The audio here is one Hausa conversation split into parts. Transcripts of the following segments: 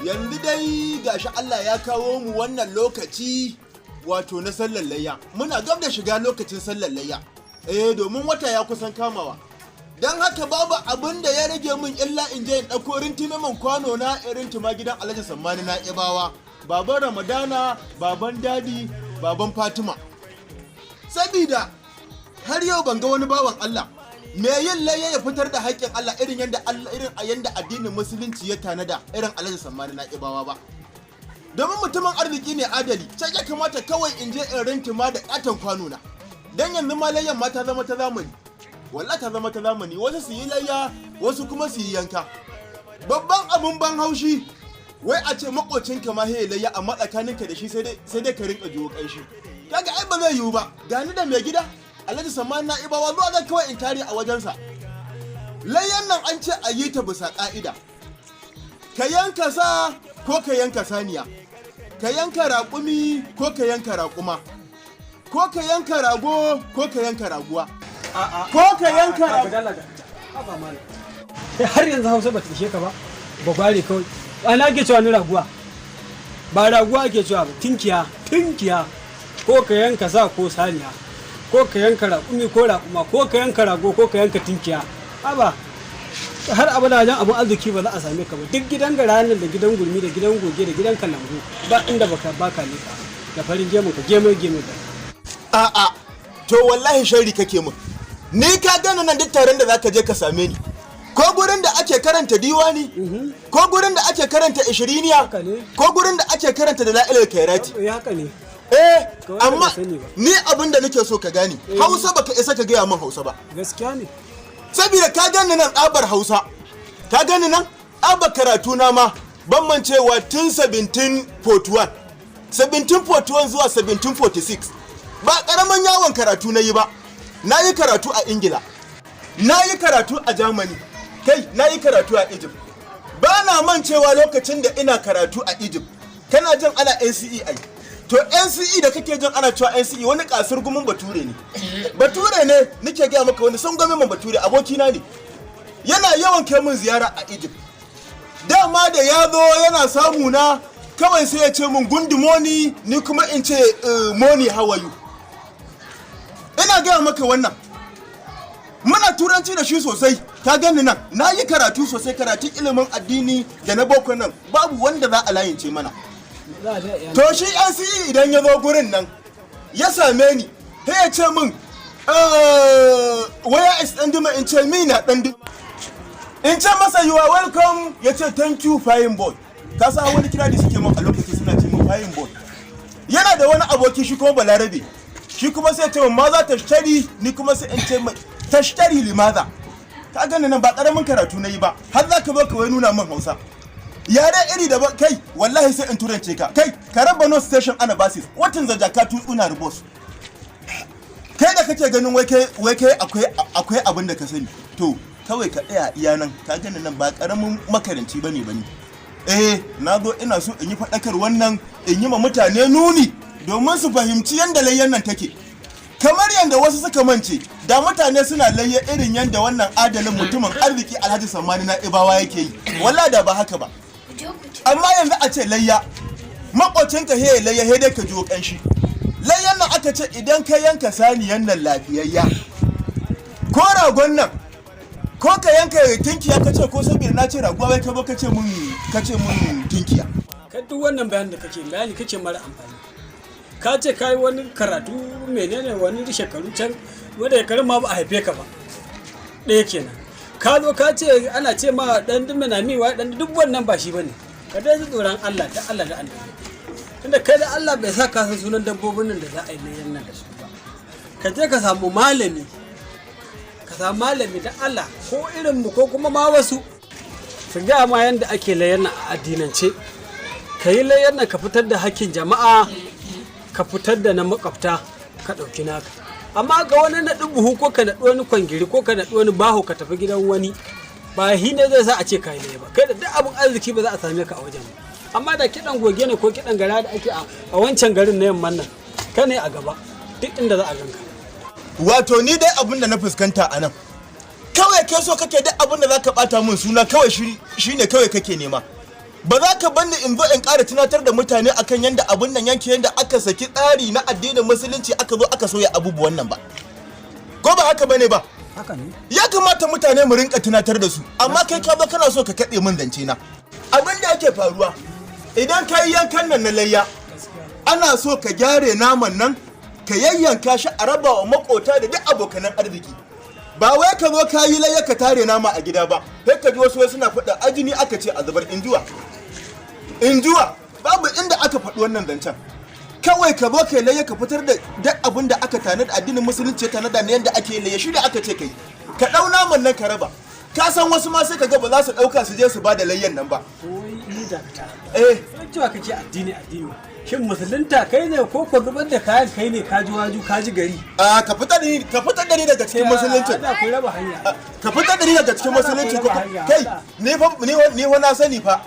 yanzu dai gashi Allah ya kawo mu wannan lokaci wato na sallar layya. Muna gab da shiga lokacin sallar layya. Domin wata ya kusan kamawa. Don haka babu abin da ya rage min illa in je in ɗauko rintimeman kwano na irin tuma gidan Alhaji Sammani na Ibawa. Baban Ramadana, baban Dadi, baban Fatima. Sabida har yau ban ga wani bawan Allah me yin layya ya fitar da haƙƙin Allah irin yanda addinin musulunci ya tanada irin Alhaji Sammani na Ibawa ba. Domin mutumin arziki ne adali, sai ya kamata kawai in je in rintima da ƙaton kwano na. Dan yanzu ma layyan ma ta zama ta zamani. Wallahi ta zama ta zamani, wasu su yi layya, wasu kuma su yi yanka. Babban abun ban haushi wai a ce makocinka ma yayi layya amma tsakaninka da shi sai dai ka rinka jiwo kanshi. Kaga ai ba zai yiwu ba. Gani da mai gida Alhaji Sammani na Ibawa zuwa zan kawai in tare a wajensa. Layyan nan an ce a yi ta bisa ka'ida. Ka yanka sa ko ka yanka saniya. Ka yanka raƙumi ko ka yanka raƙuma. Ko ka yanka rago ko ka yanka raguwa. Ko ka yanka rago. Har yanzu Hausa ba ta ishe ka ba. Bagware kawai. Ana ke cewa ni raguwa. Ba raguwa ake cewa ba, tinkiya. Ko ka yanka sa ko saniya. Ko ka yanka raƙumi ko raƙuma, ko ka yanka rago ko ka yanka tinkiya. Haba. Har abada wajen abin arziki ba za a same ka ba. Duk gidan garanin da gidan gurmi da gidan goge da gidan kalangu ba inda baka leka. Da farin gemun ka geme da. A'a, to wallahi shari kake mun. Ni ka gani nan duk taron da zaka je ka same ni. Ko gurin da ake karanta diwani, ko gurin da ake karanta ishiriniya, ko gurin da ake karanta dalailul khairati. Haka ne. Amma ni abin da nake so ka gani, Hausa baka isa ka gaya min Hausa ba. Gaskiya ne. Saboda ka gani nan tsabar Hausa. Ka gani nan tsabar karatu na ma ban mancewa tun 1741. 1741 zuwa 1746. Ba karaman yawon karatu na yi ba. Na yi karatu a Ingila. Na yi karatu a Germany. Kai, na yi karatu a Egypt. Ba na mancewa lokacin da ina karatu a Egypt. Kana jin ana NCE ai. To NCE da kake jin ana cewa NCE wani kasar gumin bature ne. Bature ne nake gaya maka wani sun gami man bature abokina ne. Yana yawan kai min ziyara a Egypt. Dama da ya zo yana samu na kawai sai ya ce min good morning ni kuma in ce morning how are you. Ina gaya maka wannan. Muna turanci da shi sosai. Ka gani nan na yi karatu sosai, karatun ilimin addini da na boko nan babu wanda za a layince mana. To shi NCE idan ya zo gurin nan ya same ni sai ya ce min where is Danduma in ce mina Danduma. In ce masa you are welcome ya ce thank you fine boy. Ka sa wani kira da suke min a lokacin suna ce min fine boy. Yana da wani aboki shi kuma Balarabe. Shi kuma sai ya ce min maza tashtari ni kuma sai in ce mai tashtari limaza. Ka gani nan ba karamin karatu na yi ba har za ka zo ka wai nuna min Hausa. Yare iri da kai wallahi sai in turance ka. Kai ka raba no station anabasis watan zajaka tutsuna ribos. Kai da kake ganin wai kai akwai abin da ka sani. To kawai ka tsaya iya nan ka gani nan ba karamin makaranci bane. Na zo ina so in yi fadakar wannan in yi ma mutane nuni domin su fahimci yanda layyan nan take. Kamar yanda wasu suka mance da mutane suna layya irin yanda wannan adalin mutumin arziki Alhaji Sammani na Ibawa yake yi. Wallahi da ba haka ba. Amma yanzu a ce layya makocinka he layya he dai ka jiwo kanshi. Layyan nan aka ce idan ka yanka saniyan nan lafiyayya ko ragon nan ko ka yanka tinkiya ka ce ko saboda na ce raguwa wai ka zo ka ce mun tinkiya. Ka duk wannan bayani kace mara amfani. Ka ce kai wani karatu menene wani shekaru can wanda shekarun ma ba a haife ka ba. Ɗaya kenan. Ka zo ka ce ana ce ma dan dumina miwa dan duk wannan ba shi bane. Ka dai tsoron Allah da Annabi. Tunda kai da Allah bai sa ka san sunan dabbobin nan da za a yi layyan nan da su ba. Ka je ka samu malami. Ka samu malami da Allah ko irin mu ko kuma ma wasu su ga ma yanda ake layyan nan a addinance. Ka yi layyan nan ka fitar da hakkin jama'a, ka fitar da na makwabta, ka ɗauki naka. Amma ga wani naɗi buhu ko ka naɗi wani kwangiri ko ka naɗi wani baho ka tafi gidan wani ba shi ne zai sa a ce ka yi ba. Kai da duk abin arziki ba za a same ka a wajen ba. Amma da kiɗan goge ne ko kiɗan gara da ake a wancan garin na yamman nan ka ne a gaba duk inda za a ganka. Wato ni dai abin da na fuskanta a nan kawai ke so kake duk abin da za ka ɓata min suna kawai shi ne kawai kake nema. ba za ka bani in zo in ƙara tunatar da mutane akan yanda abun nan yanke yanda aka saki tsari na addinin musulunci aka zo aka soya abubuwan nan ba, ko ba haka bane ba? haka ne. Ya kamata mutane mu rinka tunatar da su, amma kai ka zo kana so ka kaɗe min zance na. Abin da yake faruwa idan ka yi yankan nan na layya, ana so ka gyare naman nan ka yayyanka shi a raba wa makota da duk abokanan arziki. Ba wai ka zo ka yi layya ka tare nama a gida ba, sai ka ji wasu suna faɗa ajini aka ce a zubar injuwa babu inda aka faɗi wannan zancen. Kawai ka zo kai layya ka fitar da duk abin da aka tanada addinin musulunci ya tanada ne yanda ake layya, shi da aka ce kai ka ɗau naman nan ka raba. Ka san wasu ma sai ka ga ba za su ɗauka su je su ba da layyan nan ba. Wai ni da ta cewa kake addini shin musulunta kai ne ko ko zubar da kayan kai ne ka ji waju ka ji gari? Ka fitar da ni daga cikin musulunci. Ku raba hanya. Ka fitar da ni daga cikin musulunci ko kai ni fa na sani fa.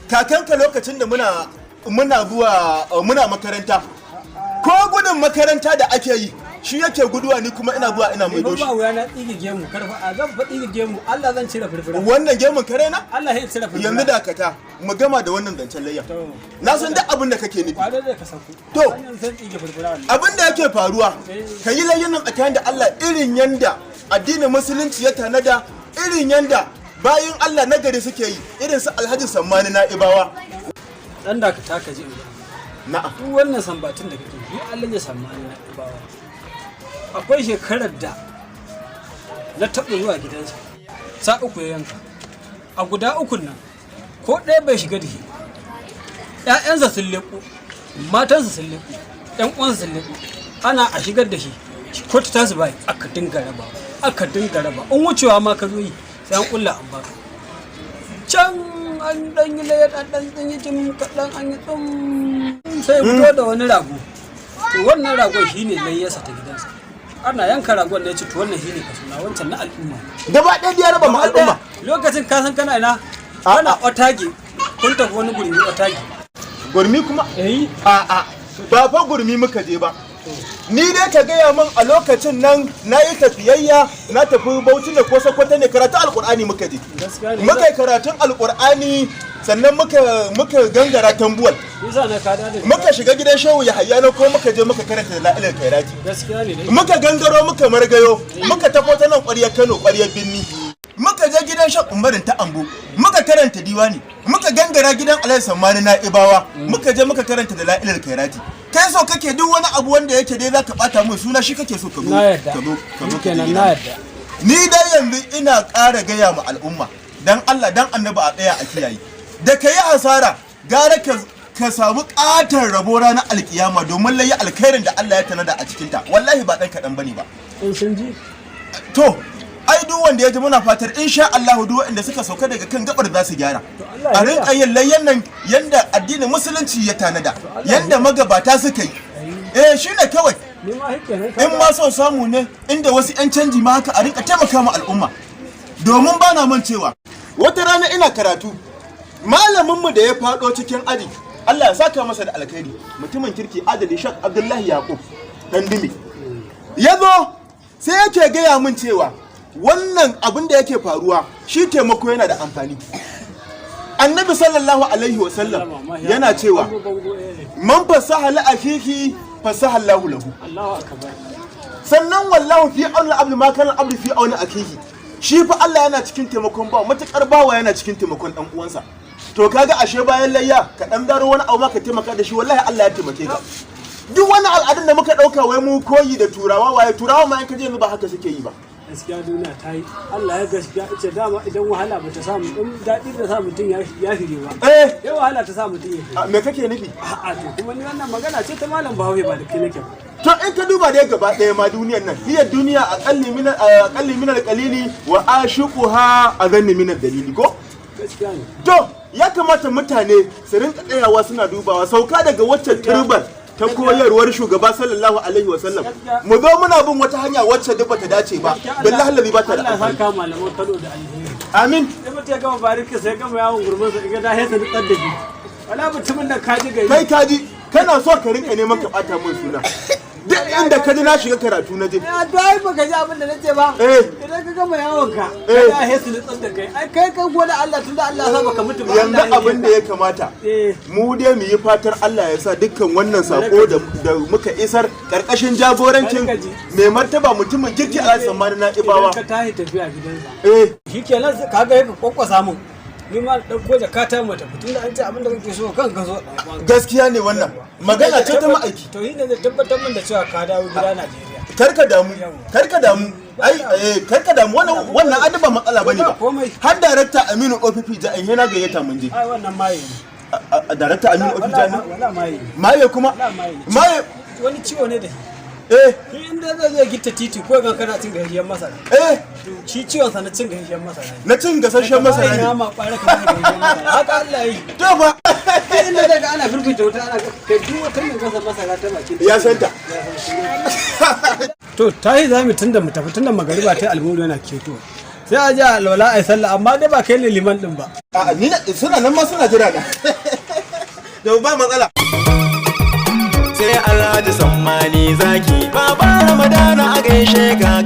Kakanka lokacin da muna zuwa muna makaranta, ko gudun makaranta da ake yi shi yake guduwa, ni kuma ina zuwa ina maido shi. Ba wuya na tsige gemu karfa a zan fa tsige gemu Allah zan cire furfura. Wannan gemun kare na? Allah ya cire furfura. Yanzu dakata mu gama da wannan zancen layya. Na san duk abin da kake nufi. Kwado zai ka sako. To zan tsige furfura. Abin da yake faruwa ka yi layyan nan tsakanin da Allah irin yanda addinin musulunci ya tanada, irin yanda bayin Allah nagari suke yi, irin su Alhaji Sammani Na'ibawa. Dan da ka taka ji na'am. Duk wannan sambatin da kake yi Allah ya Sammani Na'ibawa. Akwai shekarar da na taɓa zuwa gidansa sa uku ya yanka, a guda ukun nan ko ɗaya bai shiga da shi. ‘Ya'yansa sun leƙo, matansa sun leƙo, ‘yan uwansa sun leƙo, ana a shigar da shi ko ta tasu bai aka dinga raba in wucewa ma ka zo yi sai an ƙulla an baka. Can an ɗan yi layar an ɗan yi jim kaɗan an yi tsum sai fito da wani rago. To wannan ragon shi ne layyarsa ta gidansa. Ana yanka ragon da ya ce to wannan shine kasuna wancan na al'umma. Gaba ɗaya ya raba ma al'umma. Lokacin ka san kana ina? Ana otage. Kun tafi wani gurmi otage. Gurmi kuma? Ba fa gurmi muka je ba. Ni dai ka gaya min a lokacin nan na yi tafiyayya na tafi Bauchi ne ko Sokoto ne karatun Alƙur'ani muka je. Muka yi karatun Alƙur'ani sannan muka gangara Tambuwal. Muka shiga gidan Shehu Yahaya na ko muka je muka karanta La'ilal Khairati. Muka gangaro muka margayo muka tafo ta nan ƙwaryar Kano ƙwaryar Binni. Muka je gidan Shehu Umarin ta Ambo muka karanta diwani. Muka gangara gidan Alhaji Sammani Na'ibawa muka je muka karanta da La'ilal Khairati. Kai so kake duk wani abu wanda yake dai zaka bata mun suna shi kake so ka zo kenan na yadda. Ni dai yanzu ina ƙara gaya ma al'umma dan Allah dan Annabi a tsaya a kiyaye. Da ka yi hasara gara ka samu ƙatar rabo ranar alkiyama domin layi alkhairin da Allah ya tanada a cikinta wallahi ba ɗan kaɗan bane ba. In sun ji? To, ai duk wanda ya ji muna fatar insha Allah duk waɗanda suka sauka daga kan gabar za su gyara. A rinƙa yin layyan nan yanda addinin musulunci ya tanada, yanda magabata suka yi. Shine kawai. In ma son samu ne inda wasu 'yan canji ma haka a rinƙa taimaka ma al'umma. Domin ba na mancewa. Wata rana ina karatu. Malaminmu da ya faɗo cikin aji, Allah ya saka masa da alkhairi, mutumin kirki adali Shak Abdullahi Yaqub dan Dimi. Ya zo sai yake gaya min cewa wannan abin da yake faruwa shi taimako yana da amfani. Annabi sallallahu alaihi wasallam yana cewa man fasaha li akhihi fasaha Allahu lahu. Sannan wallahu fi auni abdu ma kana abdu fi auni akhihi. Shi fa Allah yana cikin taimakon bawa, matakar bawa yana cikin taimakon dan uwansa. To kaga ashe bayan layya ka dan daro wani abu ma ka taimaka da shi wallahi Allah ya taimake ka. Duk wani al'adun da muka dauka wai mu koyi da turawa waye turawa ma in ka je ba haka suke yi ba. Gaskiya duniya ta yi Allah ya gaskiya ce dama idan wahala ba ta samu in daɗi da sa mutum ya shige ba. Ya wahala ta sa mutum ya shige. Me kake nufi? A'a to kuma ni wannan magana ce ta malam Bahawi ba da kai nake ba. To in ka duba dai gaba ɗaya ma duniyar nan hiyar duniya aqalli min al-qalili wa ashuquha azanni min al-dalili ko? Gaskiya ne. To ya kamata mutane su rinka tsayawa suna dubawa sauka daga wacce turban ta koyarwar shugaba sallallahu alaihi wasallam mu zo muna bin wata hanya wacce duk bata dace ba billahi allazi ba ta da Allah saka malaman Kano da alheri amin sai mutum ya gama barika sai gama yawon gurbin sa ga da hesa da tsaddabi wala mutumin da kaji gari kai kaji kana so ka rinka neman ka bata mun suna duk inda ka ji na shiga karatu na je. To ai baka ji abin da nace ba. Idan ka gama yawon ka, ka hesu da da kai. Ai kai kan gode Allah tunda Allah ya sa baka mutu ba. Yanzu abin da ya kamata. Mu dai mu yi fatar Allah ya sa dukkan wannan sako da muka isar karkashin jagorancin mai martaba mutumin kirki a Sammani na Ibawa. Ka tahi tafiya gidansa. Shikenan kaga yaka kokkosa mun. Ni ma dauko jakata mu tafi tunda an ce abin da kake so kan ka so. Gaskiya ne wannan. Magana ce ta ma'aiki. To yi ne zai tabbatar min da cewa ka dawo gida Najeriya. Karka damu. Karka damu wannan adaba matsala bane ba. Har darakta Aminu Ofifi da an yana gayyata mun je. Ai wannan maye ne. Darakta Aminu Ofifi da wala maye. Maye kuma? Maye wani ciwo ne da shi. Inda zai gita titi ko ga kana cin gahiyar masara. Shi ciwon sa na cin gahiyar masara. Na cin gasasshen masara ne. Ina ma kwara ka gahiyar masara. Haka Allah yi. To fa. Inda daga ana firfita wuta ana kai duk wata mai gasa masara ta baki. Ya santa. To tayi zamu tunda mu tafi tunda magariba ta almuru yana keto. Sai a ji alwala ai sallah amma dai ba kai ne liman din ba. A'a ni suna nan ma suna jira da. Da ba matsala. Sai Alhaji Sammani Zaki, Baba Ramadana a gaishe ka.